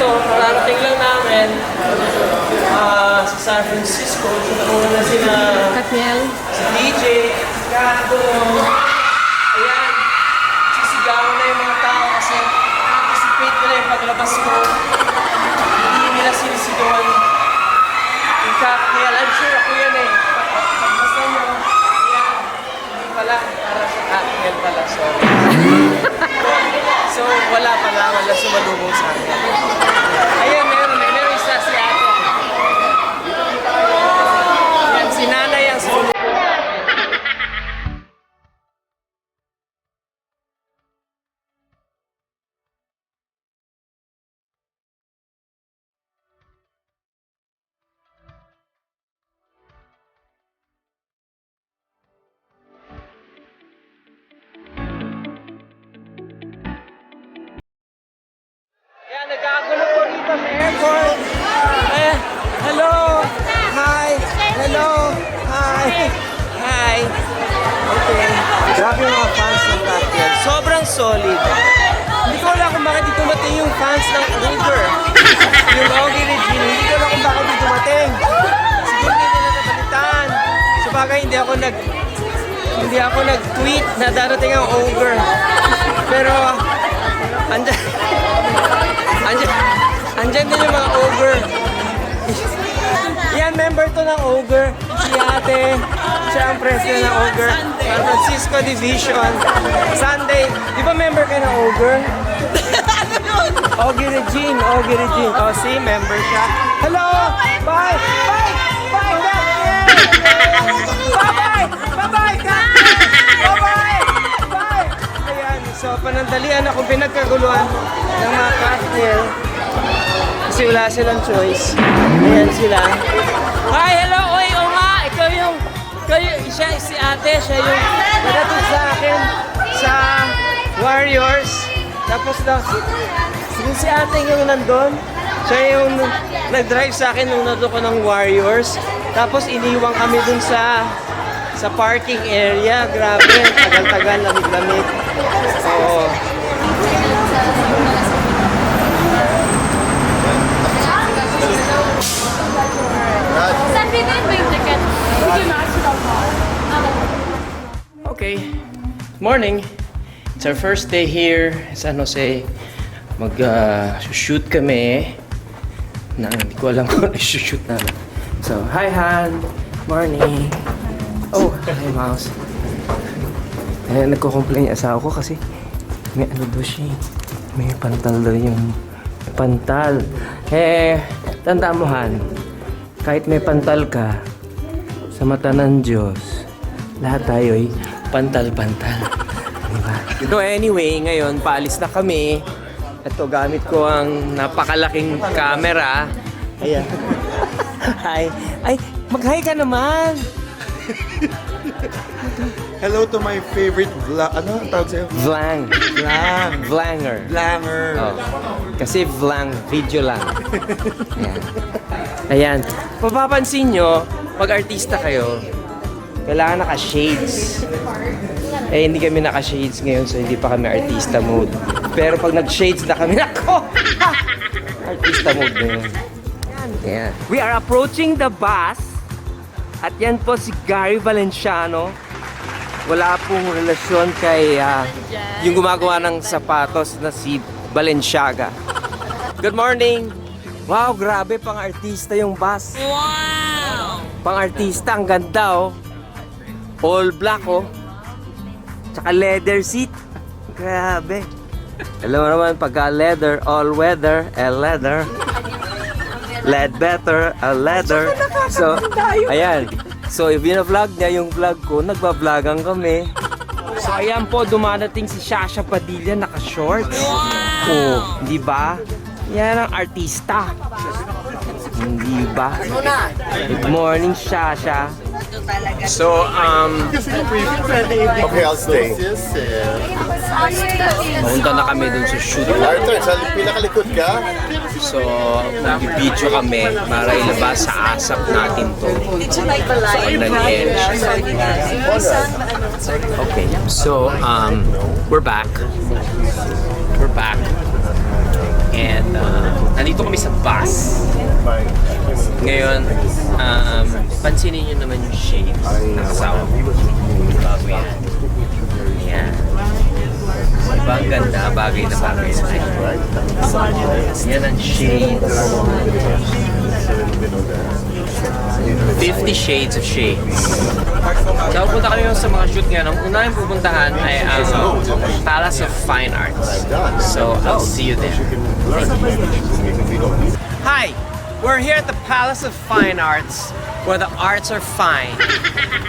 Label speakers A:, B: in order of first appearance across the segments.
A: ito, mararating lang namin sa San Francisco. So, nakuha na sila
B: Katniel.
A: si DJ, si Kato. Ayan, sisigawan na yung mga tao kasi anticipate nila yung paglabas ko. Hindi nila sinisigawan yung Katniel. I'm sure ako yan eh. Basta nyo, ayan, hindi pala, para sa Katniel pala, sorry. So, wala sumalubong sa akin. Ayan, meron isa si ate. Ayan, si nanay ang sumalubong. Ayan, nagkakagulo po dito sa airport. Ayan, hello. Hi. Hello. Hi. Hi. Okay. Grabe yung mga fans ng Katniel. Sobrang solid. Hindi ko alam kung bakit di dumating yung fans ng Ogre. Yung Ogie Regine. Hindi ko alam kung bakit di dumating. Siguro hindi nila nabalitaan. Sabagay, hindi ako nag-tweet na darating ang Ogre. Pero, andyan din yung mga Ogre. Yan, member to ng Ogre. Si ate, siya ang president ng Ogre. San Francisco Division. Sunday, di ba member kayo ng Ogre? Ogie Regine. O, si member siya. Hello! Bye! Bye! Bye, Katniel! Bye-bye! Bye-bye, Katniel! Bye-bye! Bye! Ayan, so panandalian akong pinagkaguluhan ng mga Katniel. Kasi wala silang choice. Ayan sila. Hi, hello! Oy, o nga! Ikaw siya, si ate, siya yung nagatid sa akin sa Warriors. Tapos daw, si ate yung nandun. Siya yung nag-drive sa akin nung nandun ko ng Warriors. Tapos iniwang kami dun sa parking area. Grabe, tagal-tagal, lamig-lamig. Oo. Okay, morning. It's our first day here sa San Jose. Mag-shoot kami. Hindi ko alam kung shoot namin. So, hi Han! Morning! Oh, hi Mouse. Nagko-complain yung asawa ko kasi may ano daw siya. May pantal daw yung pantal. Tanda mo Han, kahit may pantal ka, sa mata ng Diyos, lahat tayo ay pantal-pantal. Diba? So anyway, ngayon, paalis na kami. Ito, gamit ko ang napakalaking camera. Ayan. Hi. Ay, mag-hi ka naman.
C: Hello to my favorite ano ang tawag sa'yo?
A: Vlanger. Oh. Kasi vlang, video lang. Ayan. Papapansin nyo, pag artista kayo, kailangan naka-shades. Hindi kami naka-shades ngayon, so hindi pa kami artista mode. Pero pag nag-shades na kami, nako! Artista mode na yun. Ayan. We are approaching the bus. At yan po si Gary Valenciano. Wala pong relasyon kay yung gumagawa ng sapatos na si Balenciaga. Good morning! Wow, grabe, pang-artista yung bus. Wow! Pang-artista, ang ganda oh. All black oh. Tsaka leather seat. Grabe. Alam mo naman, pagka leather, all weather, leather. Lead better, leather. So, ayan. So, if vlog niya yung vlog ko, nagba-vlogan kami. So, ayan po, dumadating si Shasha Padilla, naka-shorts. Wow! Oh, di ba? Yan ang artista. Hindi ba? Good morning, Shasha. So,
C: Okay, I'll stay.
A: Mapunta na kami dun sa shoot.
C: Arthur, sa pinakalikod ka?
A: So, mag-video kami para ilabas sa ASAP natin to. So, Daniel. Okay, so, we're back. And, nandito Nandito kami sa bus. Ngayon, pansinin nyo naman yung shades ng asawa ko. Bago yan. Ayan. Diba ang ganda? Bagay na bagay sa akin. Yan ang shades. 50 shades of shades. So, punta kami sa mga shoot ngayon. Ang unang pupuntahan ay ang Palace of Fine Arts. So, I'll see you there. Hi! We're here at the Palace of Fine Arts, where the arts are fine.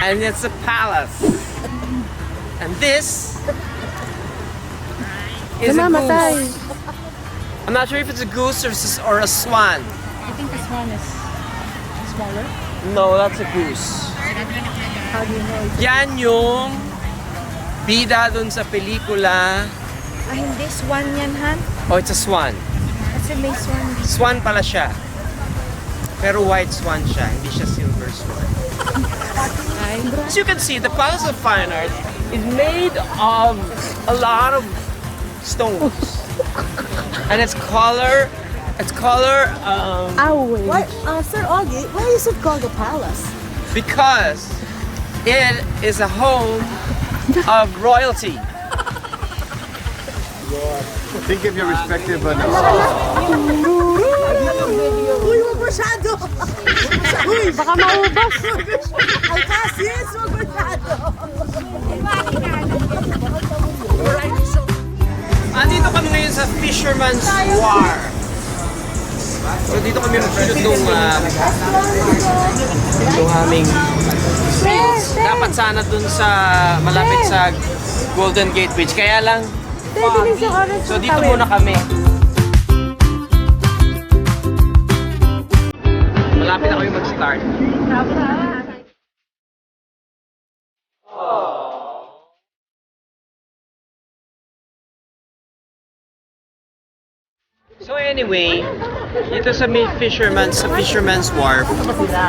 A: And it's a palace. And this is a goose. I'm not sure if it's a goose or a swan.
B: I think this one is smaller.
A: No, that's a goose.
B: How do you know?
A: Yan yung bida dun sa pelikula.
B: Ah, hindi. Swan yan, Han.
A: Oh, it's a swan.
B: Kasi may swan.
A: Swan pala siya. Pero white swan siya, hindi siya silver swan. As you can see, the Palace of Fine Arts is made of a lot of stones. And its color,
D: Why, Sir Augie, why is it called a palace?
A: because it is a home of royalty.
C: Think of your respective ano.
D: Uy, wag masyado! Uy, baka maubos! Ay, kasis, wag masyado!
A: Andito kami ngayon sa Fisherman's Wharf. So dito kami mag-shoot nung aming reels. Dapat sana dun sa malapit sa Golden Gate Bridge. Kaya lang foggy. So dito muna kami. Malapit na kami mag-start. So anyway, dito sa Fisherman's Wharf,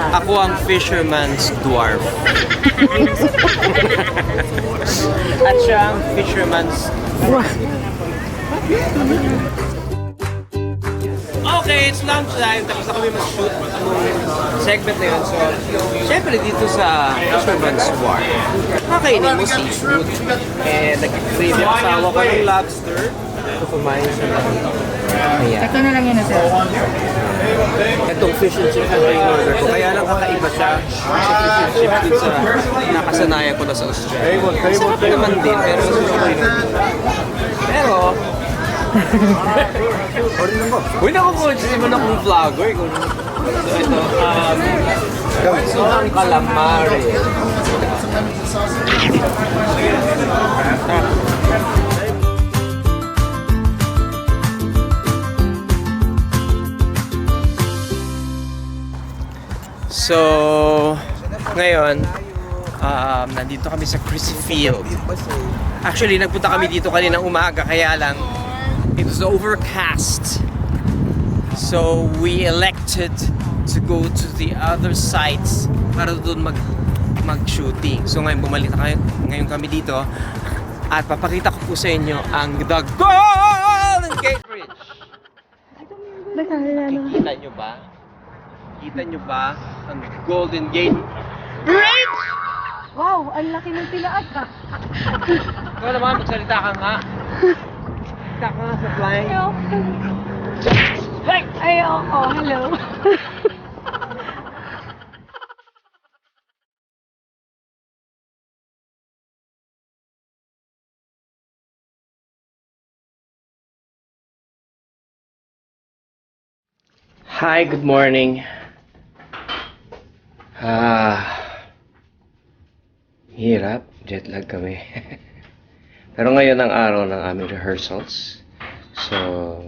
A: ako ang Fisherman's Dwarf. At siya ang Fisherman's Dwarf. Okay, it's lunchtime. Tapos na kami mag-shoot ng segment na yun. So, syempre dito sa Fisherman's Wharf, kakainin mo seafood. And nag-crave yung asawa ko ng lobster. Ito kumain siya ng ayan.
B: Ito na lang yun na, sir.
A: Itong fish and chips ang in-order ko. Kaya lang kakaiba siya sa fish and chips dun sa nakasanayan ko na sa Australia. Sarap naman din, pero mas gusto ko yun. Pero, huwag na ako kasi man akong vlogger. So ito, ito ang calamari. So, ngayon, nandito kami sa Crissy Field. Actually, nagpunta kami dito kaninang umaga, kaya lang, it was overcast. So, we elected to go to the other sites para doon mag-shooting. So, ngayon bumalik na ngayon kami dito at papakita ko po sa inyo ang The Golden Gate Bridge. Kita nyo ba? Kita nyo ba ang Golden Gate Bridge?
B: Wow, ang laki ng tilaan ha.
A: Ikaw naman, magsalita ka nga. Magsalita ka nga sa flying.
B: Ayoko. Hello.
A: Hi, good morning. Hirap. Jet lag kami. Pero ngayon ang araw ng aming rehearsals. So,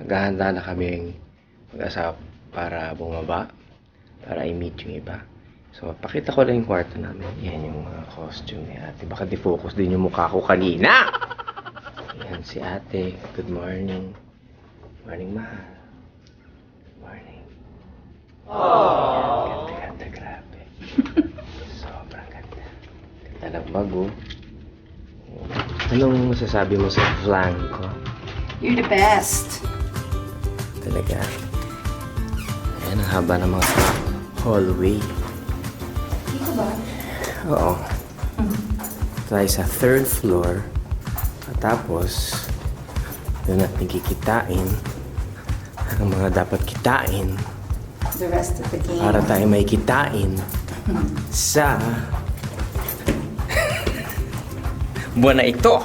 A: naghahanda na kaming mag-asap para bumaba. Para i-meet yung iba. So, pakita ko lang yung kwarto namin. Yan yung mga costume ni ate. Baka di-focus din yung mukha ko kanina. Yan si ate. Good morning. Morning, mahal. Morning. Ganda, grabe. Sobrang ganda. Ganda ng bago. Anong masasabi mo sa flank ko?
B: You're the best.
A: talaga. Ayan, ang haba ng mga hallway.
B: Dito ba?
A: Oo. Tayo sa third floor. At tapos, doon natin kikitain ang mga dapat kitain
B: The rest of the game.
A: para tayo may kitain sa buwan na ito.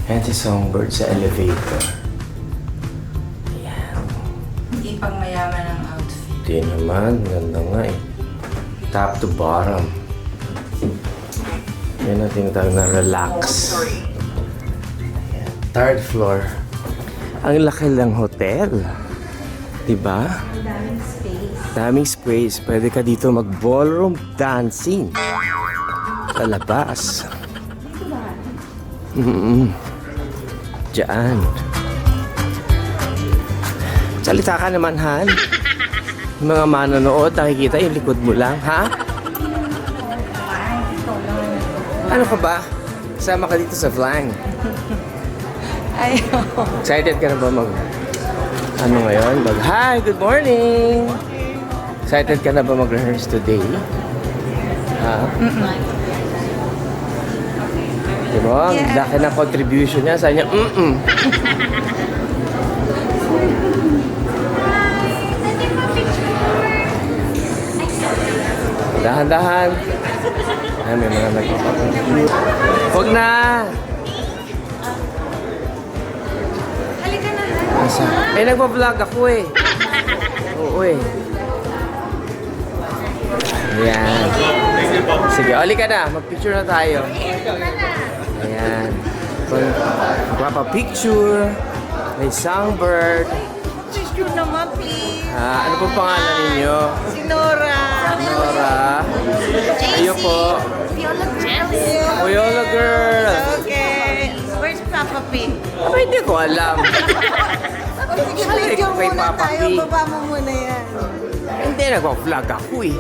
A: Ayan si Songbird sa elevator. Ayan.
B: Hindi pang mayaman ang outfit.
A: Hindi naman. Ganda nga eh. Top to bottom. Yan ang tinatawag na relax. Ayan. Third floor. Ang laki ng hotel. Diba?
B: Ang daming space.
A: Daming space. Pwede ka dito mag-ballroom dancing. Sa labas.
B: Dito ba?
A: Diyan. Salita ka naman, Han. Yung mga manonood, nakikita yung likod mo lang, ha? Ano ka ba? Sama ka dito sa Flang.
B: Ayaw.
A: Excited ka na ba ano ngayon? Hi, good morning! Excited ka na ba mag-rehearse today? Ha? Diba? Ang
B: Yes.
A: laki ng contribution niya. Sabi niya, Dahan-dahan. Ay, may mga nagpapapagod. Huwag na!
B: Halika na.
A: Asa? Eh, nagpa-vlog ako eh. Oo eh. Ayan. Sige, oli ka na. Mag-picture na tayo. Ayan. Magpapa-picture. May songbird.
D: Picture naman, please.
A: Ano pong pangalan ninyo?
D: Si Nora.
A: Nora. Ayo po. Viola girl.
D: Okay. Where's Papa P?
A: Aba, hindi ko alam.
D: Sige,
A: Siyempre,
D: video
A: kay
D: muna
A: Papa
D: tayo.
A: P.
D: Baba mo muna yan.
A: Hindi, nagpa-vlog ako eh.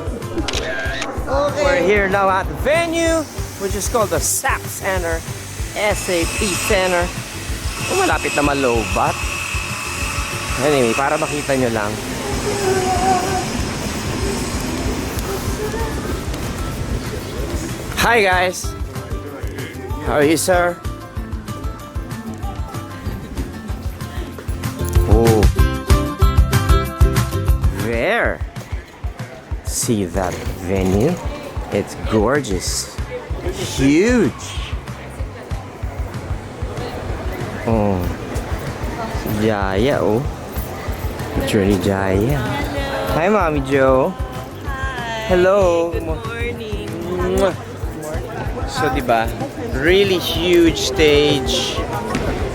D: Okay.
A: We're here now at the venue, which is called the SAP Center. SAP Center. Malapit na Malobat. Anyway, para makita nyo lang. Hi guys! How are you, sir? Oh. There. See that venue? It's gorgeous. Huge. Oh. Jaya, oh. Picture ni Jaya. Hi, Mommy Joe. Hello.
D: Good morning.
A: Mwah. So, diba? Really huge stage.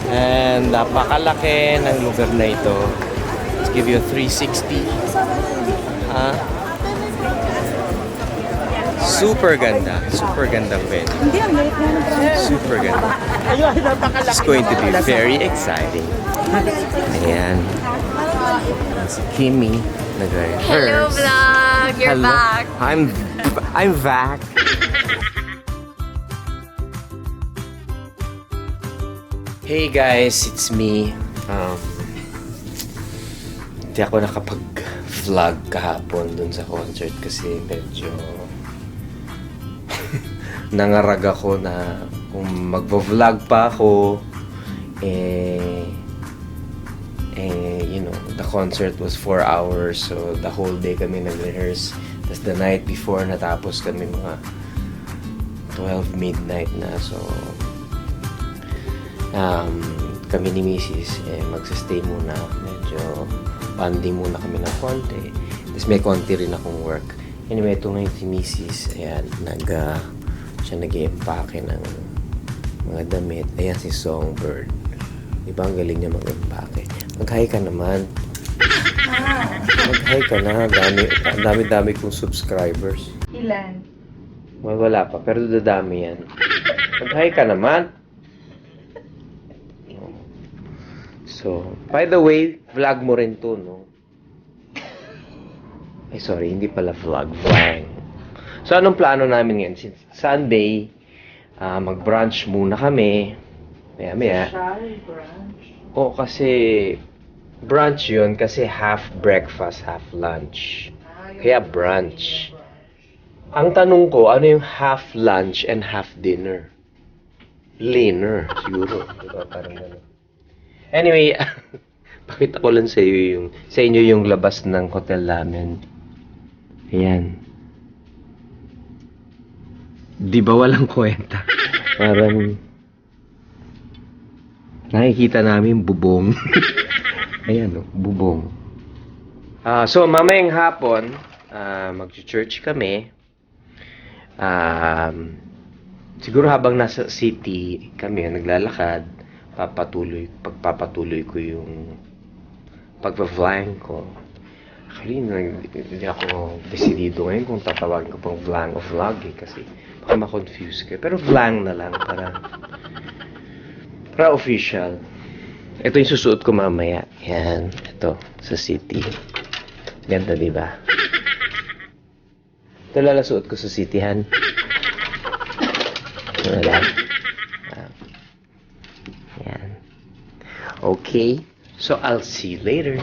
A: And napakalaki ng lugar na ito. Let's give you a 360. Super ganda. Super gandang venue.
B: Hindi, ang late na.
A: Super ganda. It's going to be very exciting. Ayan. Si Kimmy nag-rehearse.
B: Hello, vlog. You're
A: Hello.
B: back.
A: I'm back. Hey guys, it's me. Hindi ako nakapag-vlog kahapon dun sa concert kasi medyo nangarag ako na kung magvo-vlog pa ako you know, the concert was 4 hours, so the whole day kami nag-rehearse. Tapos the night before natapos kami mga 12 midnight na, so kami ni Mrs. Magsistay muna, medyo banding muna kami ng konti. Tapos may konti rin akong work. Anyway, ito ngayon si Mrs. Ayan, siya nag-i-empake ng mga damit. Ayan si Songbird. Diba ang galing niya mag-empake? Mag-hi ka naman. Mag-hi ka na. Ang dami-dami kong subscribers.
B: Ilan?
A: Well, wala pa, pero dadami yan. Mag-hi ka naman. So, by the way, vlog mo rin to, no? Ay, sorry, hindi pala vlog. Vlog. So, anong plano namin ngayon? Since Sunday, mag-brunch muna kami. Maya-maya. Oo, kasi Brunch yun kasi half breakfast, half lunch. Kaya brunch. Ang tanong ko, ano yung half lunch and half dinner? Later, siguro. Diba? Parang gano'n. Anyway, pakita ko lang sa inyo yung labas ng hotel namin. Ayan. Di ba walang kwenta? Parang nakikita namin bubong. Ayan, oh, bubong. So, mamayang hapon, mag-church kami. Siguro habang nasa city kami, naglalakad, pagpapatuloy ko yung pagpa-vlog ko. Actually, hindi ako decidido ngayon kung tatawagin ko pang vlog o vlog eh, kasi baka ma-confuse kayo. Pero vlog na lang, para official. Ito yung susuot ko mamaya. Yan, ito, sa city. Ganda, di ba? Ito lalasuot ko sa city, Han. Wala. Yan. Okay. So, I'll see you later.